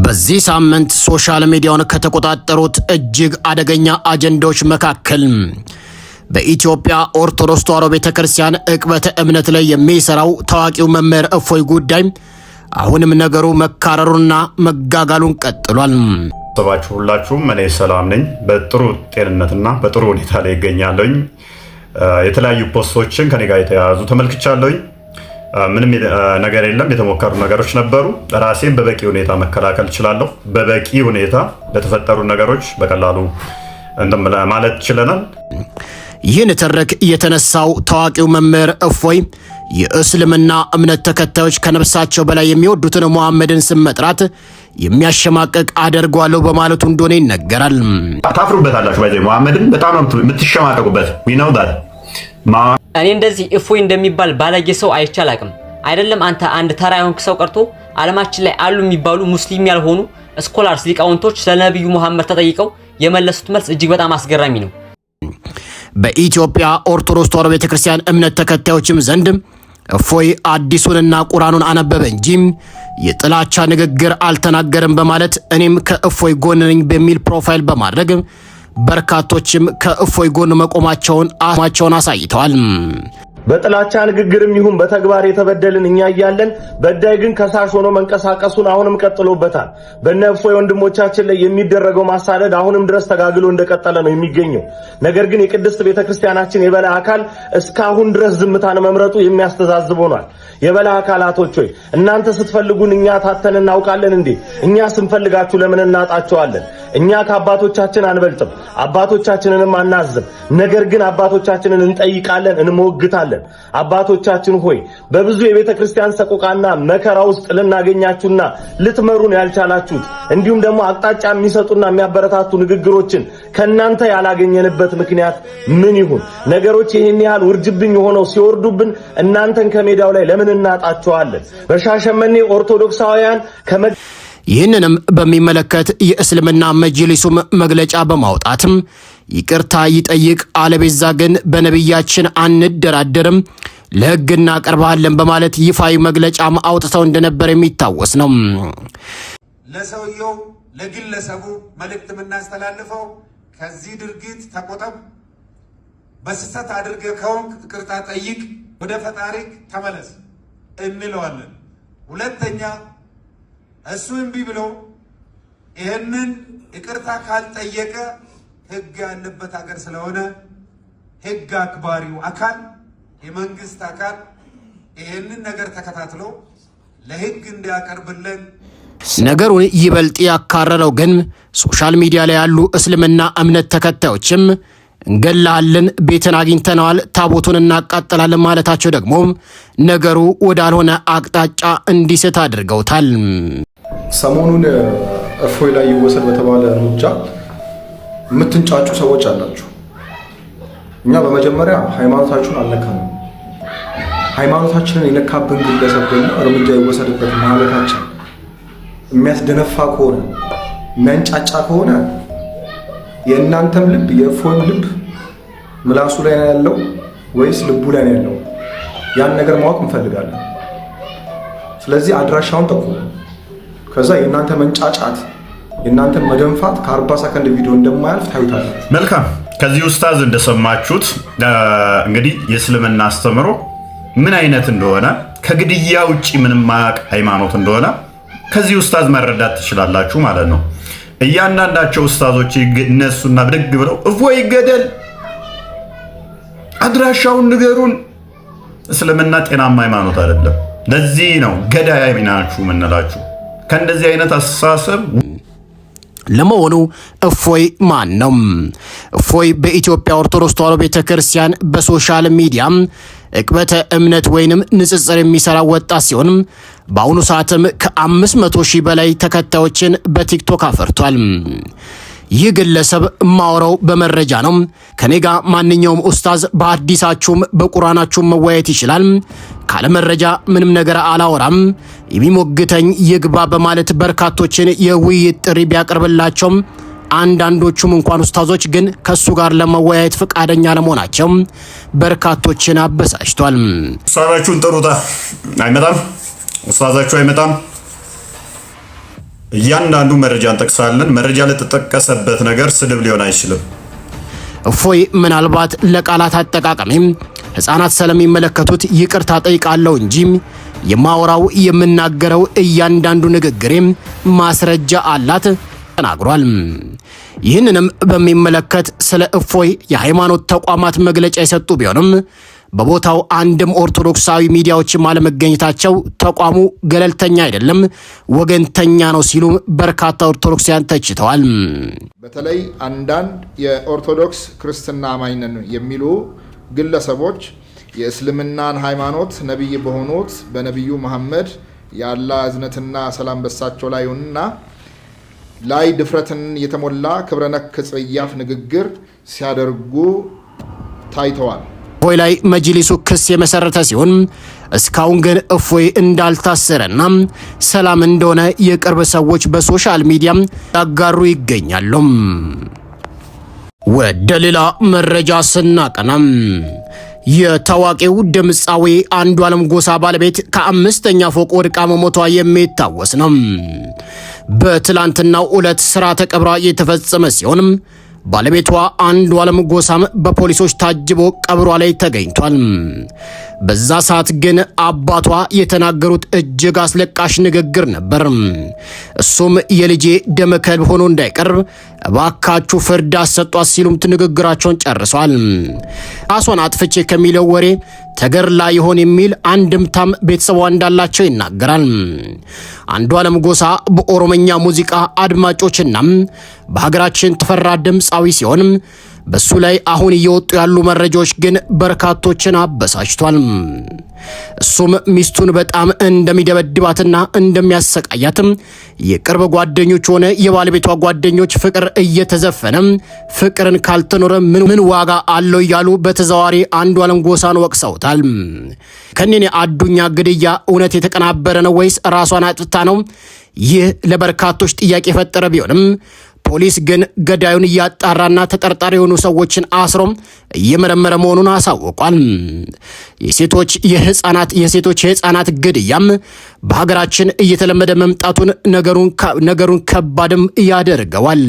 በዚህ ሳምንት ሶሻል ሚዲያውን ከተቆጣጠሩት እጅግ አደገኛ አጀንዳዎች መካከል በኢትዮጵያ ኦርቶዶክስ ተዋሕዶ ቤተክርስቲያን ዕቅበተ እምነት ላይ የሚሰራው ታዋቂው መምህር እፎይ ጉዳይ አሁንም ነገሩ መካረሩና መጋጋሉን ቀጥሏል። ሰባችሁ ሁላችሁም እኔ ሰላም ነኝ። በጥሩ ጤንነትና በጥሩ ሁኔታ ላይ ይገኛለሁኝ። የተለያዩ ፖስቶችን ከኔ ጋር የተያያዙ ተመልክቻለሁኝ። ምንም ነገር የለም። የተሞከሩ ነገሮች ነበሩ። ራሴን በበቂ ሁኔታ መከላከል እችላለሁ። በበቂ ሁኔታ ለተፈጠሩ ነገሮች በቀላሉ ማለት ችለናል። ይህን ተረክ የተነሳው ታዋቂው መምህር እፎይ የእስልምና እምነት ተከታዮች ከነፍሳቸው በላይ የሚወዱትን ሙሐመድን ስም መጥራት የሚያሸማቀቅ አደርጓለሁ በማለቱ እንደሆነ ይነገራል። ታፍሩበታላችሁ። ባይዘ ሙሐመድን በጣም ነው የምትሸማቀቁበት። ነው ዳት እኔ እንደዚህ እፎይ እንደሚባል ባለጌ ሰው አይቻል አቅም አይደለም። አንተ አንድ ተራ የሆንክ ሰው ቀርቶ ዓለማችን ላይ አሉ የሚባሉ ሙስሊም ያልሆኑ ስኮላርስ ሊቃውንቶች ስለነብዩ መሐመድ ተጠይቀው የመለሱት መልስ እጅግ በጣም አስገራሚ ነው። በኢትዮጵያ ኦርቶዶክስ ተዋሕዶ ቤተክርስቲያን እምነት ተከታዮችም ዘንድ እፎይ አዲሱንና ቁርአኑን አነበበ እንጂ የጥላቻ ንግግር አልተናገረም በማለት እኔም ከእፎይ ጎን ነኝ በሚል ፕሮፋይል በማድረግ በርካቶችም ከእፎይ ጎን መቆማቸውን አሳይተዋል። በጥላቻ ንግግርም ይሁን በተግባር የተበደልን እኛ እያለን በዳይ ግን ከሳሽ ሆኖ መንቀሳቀሱን አሁንም ቀጥሎበታል። በእነ እፎይ ወንድሞቻችን ላይ የሚደረገው ማሳደድ አሁንም ድረስ ተጋግሎ እንደቀጠለ ነው የሚገኘው። ነገር ግን የቅድስት ቤተክርስቲያናችን የበላይ አካል እስካሁን ድረስ ዝምታን መምረጡ የሚያስተዛዝብ ሆኗል። የበላይ አካላቶች ሆይ እናንተ ስትፈልጉን እኛ ታተን እናውቃለን እንዴ? እኛ ስንፈልጋችሁ ለምን እናጣቸዋለን? እኛ ከአባቶቻችን አንበልጥም፣ አባቶቻችንንም አናዝም። ነገር ግን አባቶቻችንን እንጠይቃለን፣ እንሞግታለን። አባቶቻችን ሆይ በብዙ የቤተ ክርስቲያን ሰቆቃና መከራ ውስጥ ልናገኛችሁና ልትመሩን ያልቻላችሁት እንዲሁም ደግሞ አቅጣጫ የሚሰጡና የሚያበረታቱ ንግግሮችን ከናንተ ያላገኘንበት ምክንያት ምን ይሁን? ነገሮች ይህን ያህል ውርጅብኝ ሆነው ሲወርዱብን እናንተን ከሜዳው ላይ ለምን እናጣቸዋለን? በሻሸመኔ ኦርቶዶክሳውያን ይህንንም በሚመለከት የእስልምና መጅሊሱም መግለጫ በማውጣትም ይቅርታ ይጠይቅ፣ አለበዛ ግን በነብያችን አንደራደርም፣ ለሕግ እናቀርባለን በማለት ይፋዊ መግለጫ አውጥተው እንደነበር የሚታወስ ነው። ለሰውየው ለግለሰቡ መልእክት የምናስተላልፈው ከዚህ ድርጊት ተቆጠብ፣ በስህተት አድርገህ ከሆንክ ይቅርታ ጠይቅ፣ ወደ ፈጣሪክ ተመለስ እንለዋለን። ሁለተኛ እሱ እምቢ ብሎ ይሄንን ይቅርታ ካልጠየቀ ሕግ ያለበት ሀገር ስለሆነ ሕግ አክባሪው አካል የመንግስት አካል ይሄንን ነገር ተከታትሎ ለሕግ እንዲያቀርብልን። ነገሩን ይበልጥ ያካረረው ግን ሶሻል ሚዲያ ላይ ያሉ እስልምና እምነት ተከታዮችም እንገላለን፣ ቤትን አግኝተናል፣ ታቦቱን እናቃጥላለን ማለታቸው ደግሞ ነገሩ ወዳልሆነ አቅጣጫ እንዲስት አድርገውታል። ሰሞኑን እፎይ ላይ ይወሰድ በተባለ እርምጃ የምትንጫጩ ሰዎች አላችሁ። እኛ በመጀመሪያ ሃይማኖታችሁን አልነካንም። ሃይማኖታችንን የነካብን ግለሰብ ደግሞ እርምጃ ይወሰድበት ማለታችን የሚያስደነፋ ከሆነ የሚያንጫጫ ከሆነ የእናንተም ልብ የእፎይም ልብ ምላሱ ላይ ነው ያለው ወይስ ልቡ ላይ ነው ያለው? ያን ነገር ማወቅ እንፈልጋለን። ስለዚህ አድራሻውን ጠቁሙ። ከዛ የእናንተ መንጫጫት የእናንተ መደንፋት ከ40 ሰከንድ ቪዲዮ እንደማያልፍ ታዩታላችሁ። መልካም። ከዚህ ኡስታዝ እንደሰማችሁት እንግዲህ የእስልምና አስተምሮ ምን አይነት እንደሆነ ከግድያ ውጪ ምንም ማያውቅ ሃይማኖት እንደሆነ ከዚህ ኡስታዝ መረዳት ትችላላችሁ ማለት ነው። እያንዳንዳቸው ኡስታዞች እነሱና ብድግ ብለው እፎይ ይገደል፣ አድራሻውን ንገሩን። እስልምና ጤናማ ሃይማኖት አይደለም። ለዚህ ነው ገዳይ ናችሁ የምንላችሁ። ከእንደዚህ አይነት አስተሳሰብ ለመሆኑ እፎይ ማን ነው? እፎይ በኢትዮጵያ ኦርቶዶክስ ተዋሕዶ ቤተክርስቲያን በሶሻል ሚዲያ ዕቅበተ እምነት ወይንም ንጽጽር የሚሰራ ወጣት ሲሆን በአሁኑ ሰዓትም ከ500 ሺህ በላይ ተከታዮችን በቲክቶክ አፈርቷል። ይህ ግለሰብ ማውራው በመረጃ ነው። ከኔ ጋር ማንኛውም ኡስታዝ በአዲሳችሁም በቁርአናችሁም መወያየት ይችላል። ካለ መረጃ ምንም ነገር አላወራም፣ የሚሞግተኝ ይግባ በማለት በርካቶችን የውይይት ጥሪ ቢያቀርብላቸውም አንዳንዶቹም እንኳን ኡስታዞች ግን ከሱ ጋር ለመወያየት ፈቃደኛ ለመሆናቸው በርካቶችን አበሳጭቷል። ኡስታዛችሁን ጥሩታ። አይመጣም፣ ኡስታዛችሁ አይመጣም። እያንዳንዱ መረጃ እንጠቅሳለን። መረጃ ለተጠቀሰበት ነገር ስድብ ሊሆን አይችልም። እፎይ ምናልባት ለቃላት አጠቃቀም ህፃናት ስለሚመለከቱት ይቅርታ ጠይቃለሁ እንጂ የማወራው የምናገረው እያንዳንዱ ንግግሬ ማስረጃ አላት ተናግሯል። ይህንንም በሚመለከት ስለ እፎይ የሃይማኖት ተቋማት መግለጫ የሰጡ ቢሆንም በቦታው አንድም ኦርቶዶክሳዊ ሚዲያዎች አለመገኘታቸው ተቋሙ ገለልተኛ አይደለም፣ ወገንተኛ ነው ሲሉ በርካታ ኦርቶዶክሳውያን ተችተዋል። በተለይ አንዳንድ የኦርቶዶክስ ክርስትና አማኝ ነን የሚሉ ግለሰቦች የእስልምናን ሃይማኖት ነብይ በሆኑት በነብዩ መሐመድ የአላህ እዝነትና ሰላም በሳቸው ላይ ይሁንና ላይ ድፍረትን የተሞላ ክብረነክ ጽያፍ ንግግር ሲያደርጉ ታይተዋል። እፎይ ላይ መጅሊሱ ክስ የመሰረተ ሲሆን እስካሁን ግን እፎይ እንዳልታሰረና ሰላም እንደሆነ የቅርብ ሰዎች በሶሻል ሚዲያ ያጋሩ ይገኛሉ። ወደ ሌላ መረጃ ስናቀና የታዋቂው ድምፃዊ አንዱዓለም ጎሳ ባለቤት ከ5ኛ ፎቅ ወድቃ መሞቷ የሚታወስ ነው። በትላንትናው ዕለት ስርዓተ ቀብሯ የተፈጸመ ሲሆን ባለቤቷ አንዱዓለም ጎሳም በፖሊሶች ታጅቦ ቀብሯ ላይ ተገኝቷል። በዛ ሰዓት ግን አባቷ የተናገሩት እጅግ አስለቃሽ ንግግር ነበር። እሱም የልጄ ደመ ከልብ ሆኖ እንዳይቀር እባካችሁ ፍርድ አሰጧት ሲሉም ንግግራቸውን ጨርሰዋል። ራሷን አጥፍቼ ከሚለው ወሬ ተገርላ ይሆን የሚል አንድምታም ቤተሰቧ እንዳላቸው ይናገራል። አንዱዓለም ጎሳ በኦሮምኛ ሙዚቃ አድማጮችና በሀገራችን ተፈራ ድምፃዊ ሲሆን በሱ ላይ አሁን እየወጡ ያሉ መረጃዎች ግን በርካቶችን አበሳጭቷል። እሱም ሚስቱን በጣም እንደሚደበድባትና እንደሚያሰቃያትም የቅርብ ጓደኞች ሆነ የባለቤቷ ጓደኞች ፍቅር እየተዘፈነ ፍቅርን ካልተኖረ ምን ዋጋ አለው እያሉ በተዘዋዋሪ አንዱዓለም ጎሳን ወቅሰውታል። ከኔ አዱኛ ግድያ እውነት የተቀናበረ ነው ወይስ ራሷን አጥፍታ ነው? ይህ ለበርካቶች ጥያቄ የፈጠረ ቢሆንም ፖሊስ ግን ገዳዩን እያጣራና ተጠርጣሪ የሆኑ ሰዎችን አስሮ እየመረመረ መሆኑን አሳውቋል። የሴቶች የህፃናት ግድያም በሀገራችን እየተለመደ መምጣቱን ነገሩን ከባድም ያደርገዋል።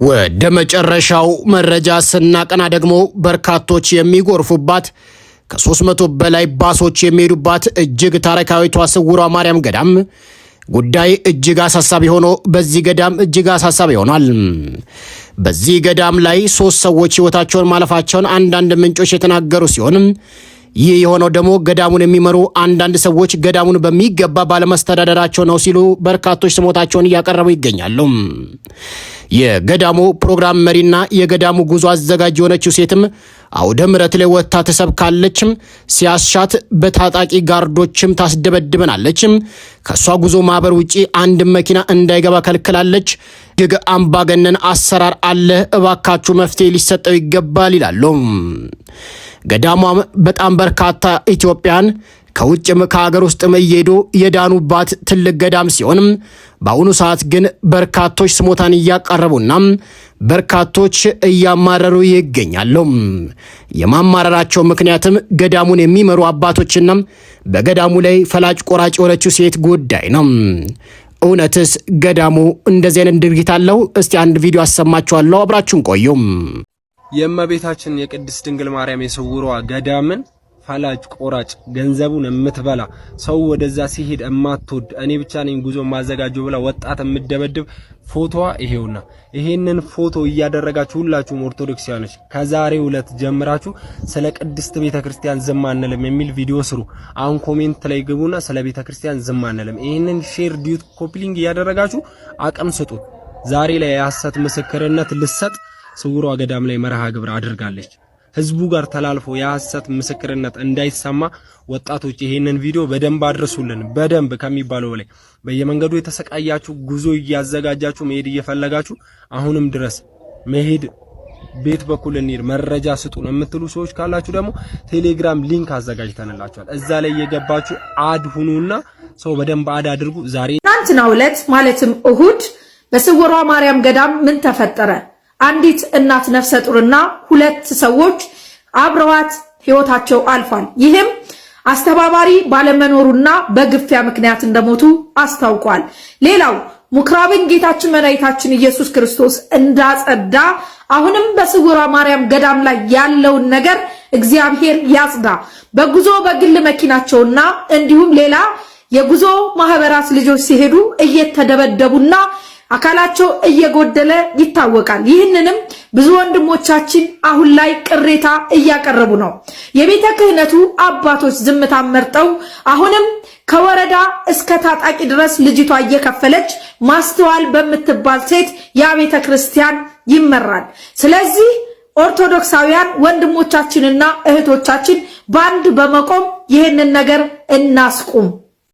ወደ መጨረሻው መረጃ ስናቀና ደግሞ በርካቶች የሚጎርፉባት ከ300 በላይ ባሶች የሚሄዱባት እጅግ ታሪካዊቷ ስውሯ ማርያም ገዳም ጉዳይ እጅግ አሳሳቢ ሆኖ በዚህ ገዳም እጅግ አሳሳቢ ሆኗል። በዚህ ገዳም ላይ 3 ሰዎች ህይወታቸውን ማለፋቸውን አንዳንድ ምንጮች የተናገሩ ሲሆን ይህ የሆነው ደግሞ ገዳሙን የሚመሩ አንዳንድ ሰዎች ገዳሙን በሚገባ ባለመስተዳደራቸው ነው ሲሉ በርካቶች ስሞታቸውን እያቀረቡ ይገኛሉ። የገዳሙ ፕሮግራም መሪና የገዳሙ ጉዞ አዘጋጅ የሆነችው ሴትም አውደ ምሕረት ላይ ወጥታ ተሰብካለችም፣ ሲያሻት በታጣቂ ጋርዶችም ታስደበድበናለች፣ ከሷ ጉዞ ማህበር ውጪ አንድ መኪና እንዳይገባ ከልክላለች፣ እጅግ አምባገነን አሰራር አለ፣ እባካችሁ መፍትሄ ሊሰጠው ይገባል ይላሉ። ገዳሟም በጣም በርካታ ኢትዮጵያን ከውጭም ከሀገር ውስጥም እየሄዱ የዳኑባት ትልቅ ገዳም ሲሆን በአሁኑ ሰዓት ግን በርካቶች ስሞታን እያቀረቡና በርካቶች እያማረሩ ይገኛሉ። የማማረራቸው ምክንያትም ገዳሙን የሚመሩ አባቶችና በገዳሙ ላይ ፈላጭ ቆራጭ የሆነችው ሴት ጉዳይ ነው። እውነትስ ገዳሙ እንደዚህ አይነት ድርጊት አለው? እስቲ አንድ ቪዲዮ አሰማችኋለሁ፣ አብራችሁን ቆዩም። የእመቤታችን የቅድስት ድንግል ማርያም የስውሯ ገዳምን ፈላጭ ቆራጭ ገንዘቡን የምትበላ ሰው ወደዛ ሲሄድ እማትወድ እኔ ብቻ ነኝ ጉዞ ማዘጋጀው ብላ ወጣት የምትደበድብ ፎቶዋ ይሄውና። ይሄንን ፎቶ እያደረጋችሁ ሁላችሁም ኦርቶዶክሳውያኖች ከዛሬው ዕለት ጀምራችሁ ስለ ቅድስት ቤተክርስቲያን ዝም አንልም የሚል ቪዲዮ ስሩ። አሁን ኮሜንት ላይ ግቡና ስለ ቤተክርስቲያን ዝም አንልም፣ ይሄንን ሼር ዲዩት ኮፒሊንግ እያደረጋችሁ አቅም ስጡ። ዛሬ ላይ የሐሰት ምስክርነት ልሰጥ ስውሯ ገዳም ላይ መርሃ ግብር አድርጋለች። ህዝቡ ጋር ተላልፎ የሐሰት ምስክርነት እንዳይሰማ ወጣቶች ይሄንን ቪዲዮ በደንብ አድርሱልን። በደንብ ከሚባለው በላይ በየመንገዱ የተሰቃያችሁ ጉዞ እያዘጋጃችሁ መሄድ እየፈለጋችሁ አሁንም ድረስ መሄድ ቤት በኩል እንሂድ መረጃ ስጡን የምትሉ ሰዎች ካላችሁ ደግሞ ቴሌግራም ሊንክ አዘጋጅተንላችኋል። እዛ ላይ እየገባችሁ አድ ሁኑና ሰው በደንብ አድ አድርጉ። ዛሬ ትናንትናው ዕለት ማለትም እሁድ በስውሯ ማርያም ገዳም ምን ተፈጠረ? አንዲት እናት ነፍሰ ጡርና 2 ሰዎች አብረዋት ህይወታቸው አልፏል። ይህም አስተባባሪ ባለመኖሩና በግፊያ ምክንያት እንደሞቱ አስታውቋል። ሌላው ምኩራብን ጌታችን መድኃኒታችን ኢየሱስ ክርስቶስ እንዳጸዳ አሁንም በስውሯ ማርያም ገዳም ላይ ያለውን ነገር እግዚአብሔር ያጽዳ። በጉዞ በግል መኪናቸውና እንዲሁም ሌላ የጉዞ ማህበራት ልጆች ሲሄዱ እየተደበደቡና አካላቸው እየጎደለ ይታወቃል። ይህንንም ብዙ ወንድሞቻችን አሁን ላይ ቅሬታ እያቀረቡ ነው። የቤተ ክህነቱ አባቶች ዝምታ መርጠው አሁንም ከወረዳ እስከ ታጣቂ ድረስ ልጅቷ እየከፈለች ማስተዋል በምትባል ሴት ያ ቤተ ክርስቲያን ይመራል። ስለዚህ ኦርቶዶክሳውያን ወንድሞቻችንና እህቶቻችን ባንድ በመቆም ይህንን ነገር እናስቁም።